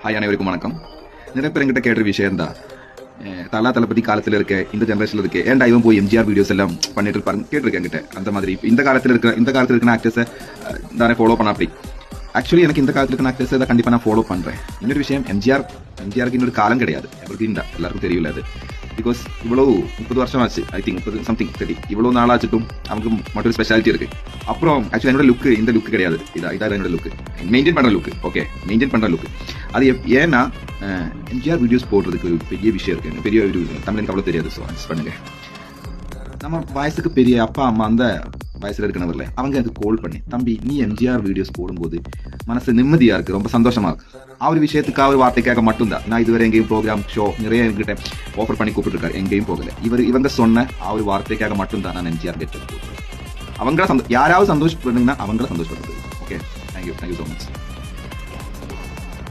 Hi அனைவருக்கும் வணக்கம். நிறைய பேர் என்கிட்ட கேட்ட விஷயம் தான், தலா தளபதி காலத்தில் இருக்க இந்த ஜென்ரேஷனில் இருக்க ஏன்டா இவன் போய் எம்ஜிஆர் வீடியோஸ் எல்லாம் பண்ணிட்டு இருப்பாரு கேட்டிருக்கேன் என்கிட்ட. அந்த மாதிரி இந்த காலத்தில் இருக்கிற ஆக்டர்ஸை தானே ஃபாலோ பண்ண அப்படி. ஆக்சுவலி எனக்கு இந்த காலத்தில் இருக்கிற ஆக்டர்ஸை தான் கண்டிப்பாக நான் ஃபாலோ பண்ணுறேன். இன்னொரு விஷயம், எம்ஜிஆருக்கு இன்னொரு காலம் கிடையாது, எவருக்கு இந்த எல்லாருக்கும் தெரியல அது. பிகாஸ் இவ்வளோ 30 வருஷம் ஆச்சு, ஐ திங்க் 30 சம்திங் சரி, இவ்வளோ நாளாச்சுட்டும் அவனுக்கு மற்றொரு ஸ்பெஷாலிட்டி இருக்கு. அப்புறம் ஆக்சுவலி என்னோட லுக்கு இந்த லுக்கு கிடையாது, இதான் என்னோட லுக்கு, மெயின்டைன் பண்ணுற லுக்கு. ஓகே, மெயின்டைன் பண்ணுற லுக்கு அது ஏன்னா எம்ஜிஆர் வீடியோஸ் போடுறதுக்கு ஒரு பெரிய விஷயம் இருக்கு. பெரிய ஒரு தமிழுக்கு அவ்வளோ தெரியாது. ஸோ அட்ஜஸ்ட் பண்ணுங்க. நம்ம வயசுக்கு பெரிய அப்பா அம்மா அந்த வயசுல இருக்கிறவர்ல அவங்க எனக்கு கால் பண்ணி, தம்பி நீ எம்ஜிஆர் வீடியோஸ் போடும்போது மனசு நிம்மதியா இருக்கு, ரொம்ப சந்தோஷமா இருக்கு. அவர் விஷயத்துக்கு அவர் வார்த்தைக்காக மட்டும்தான் நான் இதுவரை எங்கேயும் ப்ரோக்ராம் ஷோ நிறைய என்கிட்ட ஆஃபர் பண்ணி கூப்பிட்டுருக்காரு, எங்கேயும் போகல. இவங்க சொன்ன அவர் வார்த்தைக்காக மட்டும்தான் நான் எம்ஜிஆர் கெட்டு அவங்கள யாராவது சந்தோஷப்படுறீங்கன்னா அவங்கள சந்தோஷப்படுறது. Okay, thank you so much.